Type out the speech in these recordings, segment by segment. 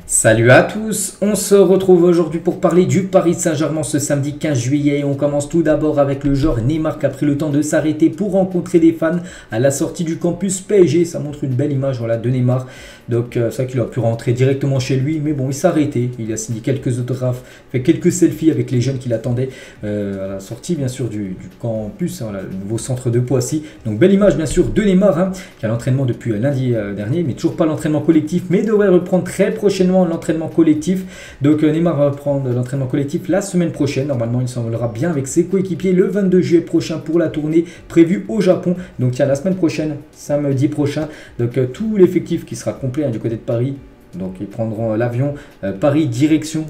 Salut à tous, on se retrouve aujourd'hui pour parler du Paris Saint-Germain ce samedi 15 juillet. On commence tout d'abord avec le joueur Neymar qui a pris le temps de s'arrêter pour rencontrer des fans à la sortie du campus PSG. Ça montre une belle image voilà, de Neymar. Donc c'est vrai qu'il a pu rentrer directement chez lui, mais bon il s'est arrêté. Il a signé quelques autographes, fait quelques selfies avec les jeunes qui l'attendaient à la sortie bien sûr du campus, hein, le nouveau centre de Poissy. Donc belle image bien sûr de Neymar hein, qui a l'entraînement depuis lundi dernier, mais toujours pas l'entraînement collectif, mais devrait reprendre très prochainement l'entraînement collectif. Donc Neymar va reprendre l'entraînement collectif la semaine prochaine. Normalement il s'envolera bien avec ses coéquipiers le 22 juillet prochain pour la tournée prévue au Japon. Donc tiens, la semaine prochaine, samedi prochain, donc tout l'effectif qui sera complet hein, du côté de Paris. Donc ils prendront l'avion Paris direction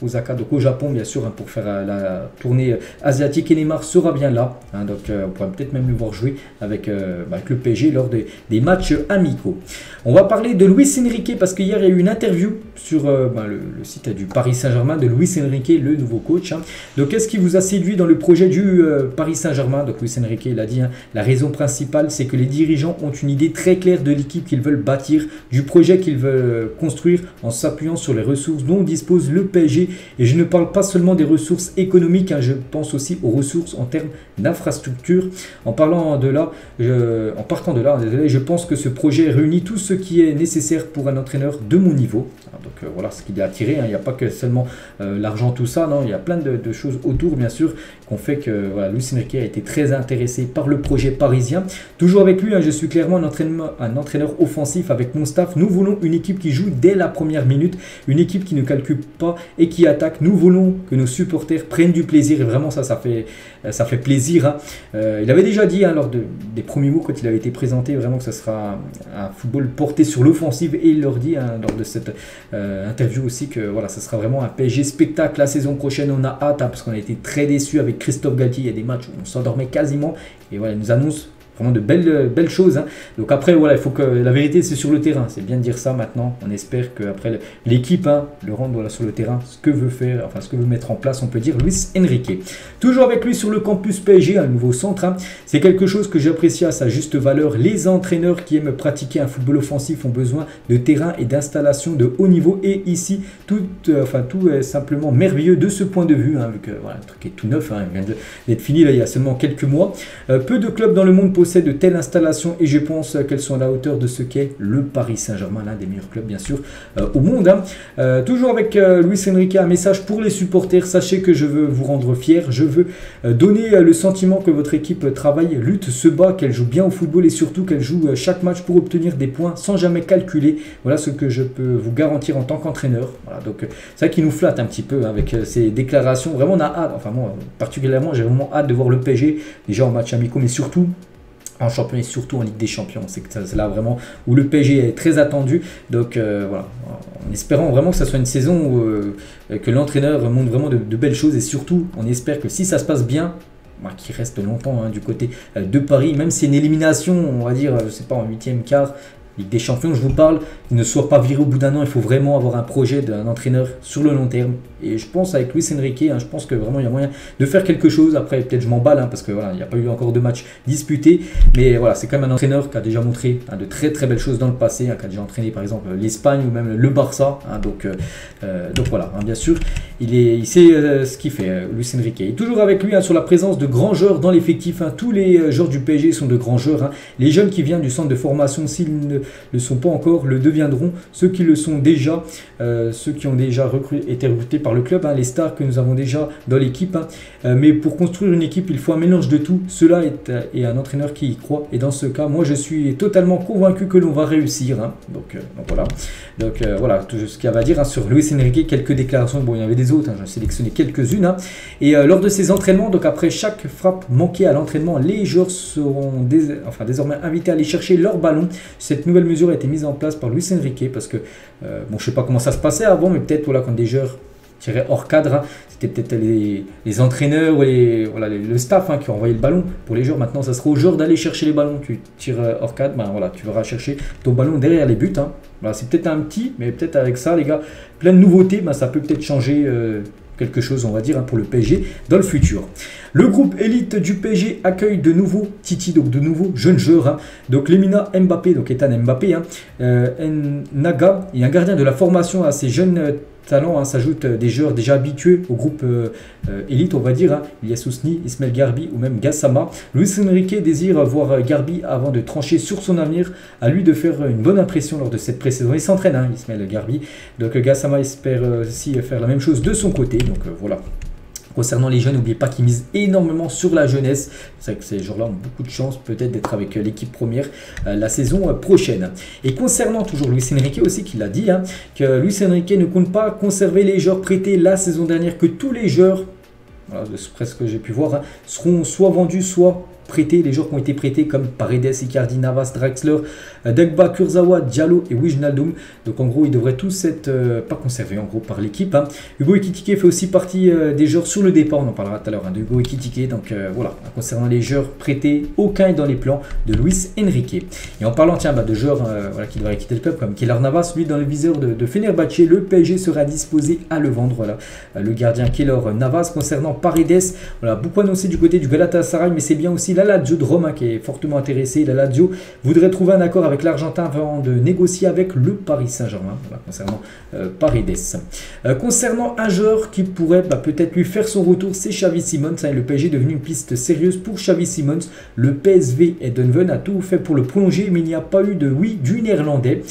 Osaka, donc au Japon bien sûr hein, pour faire la tournée asiatique, et Neymar sera bien là hein, donc on pourra peut-être même le voir jouer avec le PSG lors des matchs amicaux. On va parler de Luis Enrique parce qu'hier il y a eu une interview sur le site du Paris Saint-Germain de Luis Enrique, le nouveau coach hein. Donc qu'est-ce qui vous a séduit dans le projet du Paris Saint-Germain? Donc Luis Enrique il a dit hein, la raison principale c'est que les dirigeants ont une idée très claire de l'équipe qu'ils veulent bâtir, du projet qu'ils veulent construire en s'appuyant sur les ressources dont dispose le PSG. Et je ne parle pas seulement des ressources économiques, hein, je pense aussi aux ressources en termes d'infrastructure. En partant de là, je pense que ce projet réunit tout ce qui est nécessaire pour un entraîneur de mon niveau. Donc voilà ce qu'il a attiré, hein. Il n'y a pas que seulement l'argent, tout ça, non, il y a plein de choses autour bien sûr qu'on fait que voilà, Luis Enrique a été très intéressé par le projet parisien. Toujours avec lui, hein, je suis clairement un entraîneur offensif avec mon staff. Nous voulons une équipe qui joue dès la première minute, une équipe qui ne calcule pas et qui attaque. Nous voulons que nos supporters prennent du plaisir, et vraiment ça fait plaisir hein. Il avait déjà dit hein, lors des premiers mots quand il avait été présenté vraiment que ça sera un football porté sur l'offensive, et il leur dit hein, lors de cette interview aussi que voilà, ça sera vraiment un PSG spectacle la saison prochaine. On a hâte hein, parce qu'on a été très déçus avec Christophe Galtier. Il y a des matchs où on s'endormait quasiment, et voilà, il nous annonce vraiment de belles choses hein. Donc après voilà, il faut que la vérité c'est sur le terrain, c'est bien de dire ça maintenant. On espère qu'après l'équipe hein, le rende voilà, sur le terrain ce que veut mettre en place, on peut dire Luis Enrique. Toujours avec lui sur le campus PSG, un nouveau centre hein. C'est quelque chose que j'apprécie à sa juste valeur. Les entraîneurs qui aiment pratiquer un football offensif ont besoin de terrain et d'installation de haut niveau, et ici tout est simplement merveilleux de ce point de vue hein, vu que voilà, le truc est tout neuf hein, il vient d'être fini là, il y a seulement quelques mois. Peu de clubs dans le monde possèdent de telles installations, et je pense qu'elles sont à la hauteur de ce qu'est le Paris Saint-Germain, l'un des meilleurs clubs bien sûr au monde hein. Toujours avec Luis Enrique, un message pour les supporters: sachez que je veux vous rendre fiers, je veux donner le sentiment que votre équipe travaille, lutte, se bat, qu'elle joue bien au football, et surtout qu'elle joue chaque match pour obtenir des points sans jamais calculer. Voilà ce que je peux vous garantir en tant qu'entraîneur. Voilà, donc c'est ça qui nous flatte un petit peu hein, avec ces déclarations. Vraiment on a hâte, enfin moi particulièrement j'ai vraiment hâte de voir le PSG déjà en match amicaux, mais surtout en championnat et surtout en Ligue des Champions. C'est là vraiment où le PSG est très attendu. Donc voilà, en espérant vraiment que ça soit une saison où, que l'entraîneur montre vraiment de belles choses, et surtout on espère que si ça se passe bien, qui reste longtemps hein, du côté de Paris, même si c'est une élimination, on va dire, je sais pas, en 8e quart, Ligue des Champions, je vous parle, il ne soit pas viré au bout d'un an. Il faut vraiment avoir un projet d'un entraîneur sur le long terme. Et je pense avec Luis Enrique, hein, je pense que vraiment il y a moyen de faire quelque chose. Après, peut-être je m'emballe hein, parce que voilà, il n'y a pas eu encore de match disputé. Mais voilà, c'est quand même un entraîneur qui a déjà montré hein, de très très belles choses dans le passé, hein, qui a déjà entraîné par exemple l'Espagne ou même le Barça. Hein, donc voilà, hein, bien sûr, il sait ce qu'il fait, Luis Enrique. Et toujours avec lui hein, sur la présence de grands joueurs dans l'effectif. Hein, tous les joueurs du PSG sont de grands joueurs. Hein. Les jeunes qui viennent du centre de formation, s'ils ne le sont pas encore, le deviendront. Ceux qui le sont déjà, ceux qui ont déjà été recrutés par le club, hein, les stars que nous avons déjà dans l'équipe. Hein. Mais pour construire une équipe, il faut un mélange de tout. Cela est un entraîneur qui y croit. Et dans ce cas, moi, je suis totalement convaincu que l'on va réussir. Hein. Donc voilà. Donc voilà tout ce qu'il y avait à dire hein, sur Luis Enrique. Quelques déclarations. Bon, il y en avait des autres. Hein, j'en ai sélectionné quelques-unes. Hein. Et lors de ces entraînements, donc après chaque frappe manquée à l'entraînement, les joueurs seront désormais invités à aller chercher leur ballon. Cette nouvelle mesure a été mise en place par Luis Enrique parce que bon, je sais pas comment ça se passait avant, mais peut-être voilà, quand des joueurs tiraient hors cadre, hein, c'était peut-être les entraîneurs ou le staff hein, qui envoyait le ballon pour les joueurs. Maintenant, ça sera aux joueurs d'aller chercher les ballons. Tu tires hors cadre, ben voilà, tu vas chercher ton ballon derrière les buts. Hein. Voilà, c'est peut-être un petit, mais peut-être avec ça, les gars, plein de nouveautés, ben, ça peut peut-être changer quelque chose, on va dire, pour le PSG dans le futur. Le groupe élite du PSG accueille de nouveaux Titi, donc de nouveaux jeunes joueurs. Donc Lemina Mbappé, donc Ethan Mbappé, Naga, et un gardien de la formation à ces jeunes talents, s'ajoutent des joueurs déjà habitués au groupe élite, on va dire. Il y a Sousni, Ismail Garbi ou même Gassama. Luis Enrique désire voir Garbi avant de trancher sur son avenir. À lui de faire une bonne impression lors de cette pré-saison. Il s'entraîne, Ismail Garbi. Donc Gassama espère aussi faire la même chose de son côté. Donc voilà. Concernant les jeunes, n'oubliez pas qu'ils misent énormément sur la jeunesse. C'est vrai que ces joueurs-là ont beaucoup de chance peut-être d'être avec l'équipe première la saison prochaine. Et concernant toujours Luis Enrique aussi, qui l'a dit, que Luis Enrique ne compte pas conserver les joueurs prêtés la saison dernière, que tous les joueurs, voilà, de ce que j'ai pu voir, seront soit vendus, soit prêtés, les joueurs qui ont été prêtés comme Paredes, Icardi, Navas, Draxler, Dagba, Kurzawa, Diallo et Wijnaldum. Donc en gros, ils devraient tous être pas conservés en gros par l'équipe. Hugo Ekitike fait aussi partie des joueurs sur le départ, on en parlera tout à l'heure de Hugo Ekitike. Donc voilà, concernant les joueurs prêtés, aucun est dans les plans de Luis Enrique. Et en parlant de joueurs voilà, qui devraient quitter le club, comme Keylor Navas, lui dans le viseur de Fenerbahçe, le PSG sera disposé à le vendre. Voilà. Le gardien Keylor Navas. Concernant Paredes, voilà, beaucoup annoncé du côté du Galatasaray, mais c'est bien aussi la Lazio de Rome qui est fortement intéressé. La Lazio voudrait trouver un accord avec l'Argentin avant de négocier avec le Paris Saint-Germain, voilà, concernant Paredes. Concernant un joueur qui pourrait peut-être lui faire son retour, c'est Xavi Simons. Le PSG est devenu une piste sérieuse pour Xavi Simons. Le PSV Eindhoven a tout fait pour le prolonger, mais il n'y a pas eu de oui du néerlandais.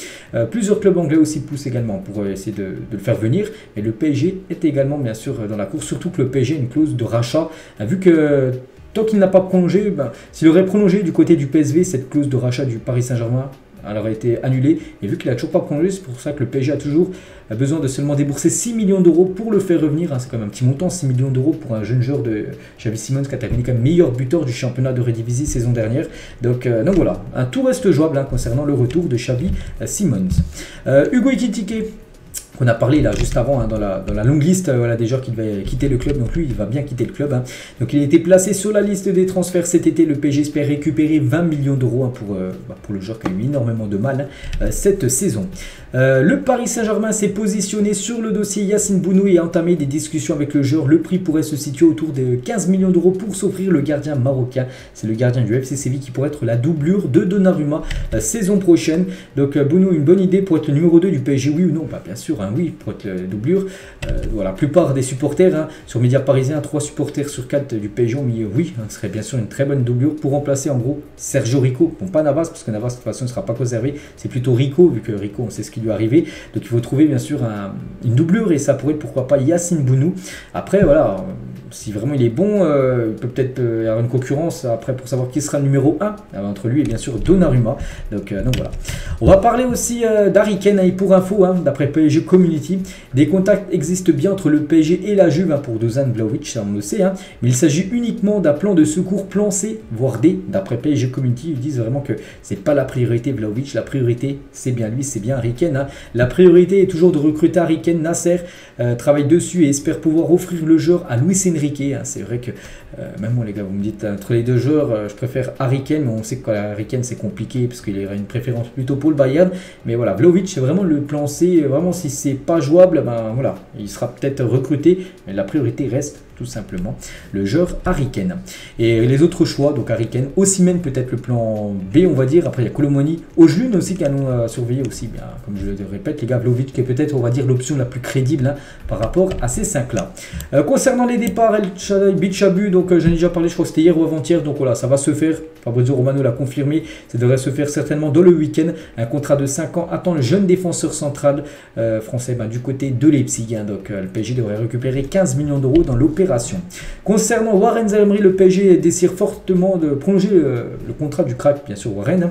Plusieurs clubs anglais aussi poussent également pour essayer de le faire venir. Et le PSG est également bien sûr dans la course, surtout que le PSG a une clause de rachat, vu que tant qu'il n'a pas prolongé, s'il aurait prolongé du côté du PSV, cette clause de rachat du Paris Saint-Germain, elle aurait été annulée. Et vu qu'il n'a toujours pas prolongé, c'est pour ça que le PSG a toujours besoin de seulement débourser 6 millions d'euros pour le faire revenir. C'est quand même un petit montant, 6 millions d'euros pour un jeune joueur de Xavi Simons qui a terminé comme meilleur buteur du championnat de Eredivisie saison dernière. Donc voilà, tout reste jouable concernant le retour de Xavi Simons. Hugo Ekitike, qu'on a parlé là juste avant dans la longue liste voilà, des joueurs qui devaient quitter le club. Donc lui, il va bien quitter le club. Donc il a été placé sur la liste des transferts cet été. Le PSG espère récupérer 20 millions d'euros pour le joueur qui a eu énormément de mal cette saison. Le Paris Saint-Germain s'est positionné sur le dossier Yacine Bounou et a entamé des discussions avec le joueur. Le prix pourrait se situer autour de 15 millions d'euros pour s'offrir le gardien marocain. C'est le gardien du FC Séville qui pourrait être la doublure de Donnarumma saison prochaine. Donc Bounou, une bonne idée pour être le numéro 2 du PSG, oui ou non? Bien sûr, oui, pour être la doublure. Voilà, la plupart des supporters sur Média Parisien, 3 supporters sur 4 du PSG ont mis oui, ce serait bien sûr une très bonne doublure pour remplacer en gros Sergio Rico. Bon, pas Navas, parce que Navas de toute façon ne sera pas conservé, c'est plutôt Rico, vu que Rico on sait ce qui lui est arrivé. Donc il faut trouver bien sûr une doublure et ça pourrait être pourquoi pas Yacine Bounou. Après voilà, si vraiment il est bon, il peut peut-être y avoir une concurrence après pour savoir qui sera le numéro 1 entre lui et bien sûr Donnarumma. Donc voilà. On va parler aussi d'Harry Kane et pour info, d'après PSG Community, des contacts existent bien entre le PSG et la Juve pour Dusan Vlahovic, ça on le sait, mais il s'agit uniquement d'un plan de secours plan C, voire D. D'après PSG Community, ils disent vraiment que c'est pas la priorité Vlahovic, la priorité c'est bien lui, c'est bien Harry Kane. La priorité est toujours de recruter Harry Kane. Nasser travaille dessus et espère pouvoir offrir le joueur à Luis Enrique. C'est vrai que même moi les gars, vous me dites entre les deux joueurs, je préfère Harry Kane, mais on sait que Harry Kane c'est compliqué parce qu'il aurait une préférence plutôt pour le Bayern. Mais voilà, Vlahovic c'est vraiment le plan C. Vraiment si c'est pas jouable, voilà, il sera peut-être recruté, mais la priorité reste tout simplement le joueur Harry Kane. Et les autres choix, donc Harry Kane, Osimhen peut-être le plan B on va dire. Après il y a Colomoni, Ojlund aussi qui a nous surveillé aussi, bien, comme je le répète les gars, Vlahovic qui est peut-être on va dire l'option la plus crédible par rapport à ces 5 là. Concernant les départs, El Shaddai Bichabou, donc j'en ai déjà parlé, je crois que c'était hier ou avant-hier, donc voilà, ça va se faire. Fabrizio Romano l'a confirmé, ça devrait se faire certainement dans le week-end. Un contrat de 5 ans attend le jeune défenseur central français du côté de Leipzig. Donc le PSG devrait récupérer 15 millions d'euros dans l'opération. Concernant Warren Zaïre, le PSG désire fortement de prolonger le contrat du crack, bien sûr Warren.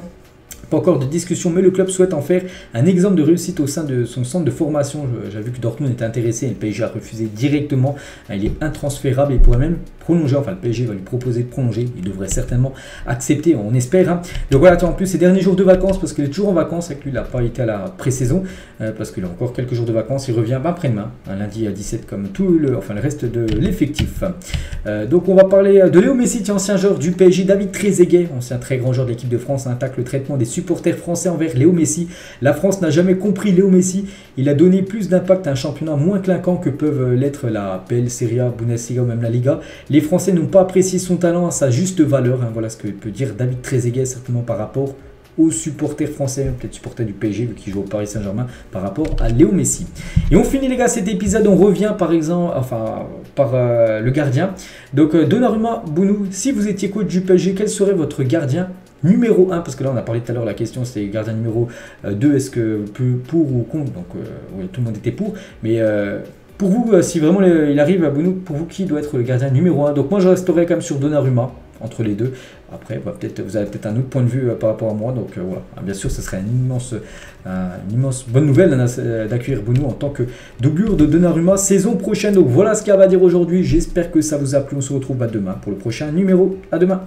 Pas encore de discussion, mais le club souhaite en faire un exemple de réussite au sein de son centre de formation. J'ai vu que Dortmund était intéressé et le PSG a refusé directement. Il est intransférable et pourrait même prolonger. Enfin, le PSG va lui proposer de prolonger. Il devrait certainement accepter, on espère. Donc voilà, en plus, ces derniers jours de vacances, parce qu'il est toujours en vacances, avec lui, il n'a pas été à la pré-saison, parce qu'il a encore quelques jours de vacances. Il revient après-demain, un lundi à 17, comme tout le reste de l'effectif. Donc on va parler de Léo Messi, ancien joueur du PSG, David Trezeguet, ancien très grand joueur de l'équipe de France, un tacle, le traitement des supporters français envers Léo Messi. La France n'a jamais compris Léo Messi. Il a donné plus d'impact à un championnat moins clinquant que peuvent l'être la PL, Serie A, Bundesliga ou même la Liga. Les Français n'ont pas apprécié son talent à sa juste valeur. Voilà ce que peut dire David Trezeguet certainement par rapport aux supporters français, peut-être supporters du PSG vu qu'il joue au Paris Saint-Germain par rapport à Léo Messi. Et on finit les gars cet épisode, on revient par exemple, par le gardien. Donc Donnarumma, Bounou, si vous étiez coach du PSG, quel serait votre gardien numéro 1? Parce que là on a parlé tout à l'heure, la question c'est gardien numéro 2, est-ce que pour ou contre? Donc oui, tout le monde était pour, mais pour vous, si vraiment il arrive à Bounou, pour vous qui doit être le gardien numéro 1? Donc moi je resterai quand même sur Donnarumma, entre les deux. Après, vous avez peut-être un autre point de vue par rapport à moi. Donc voilà, bien sûr, ce serait une immense bonne nouvelle d'accueillir Bounou en tant que doublure de Donnarumma saison prochaine. Donc voilà ce qu'il y a à dire aujourd'hui. J'espère que ça vous a plu. On se retrouve demain pour le prochain numéro. À demain.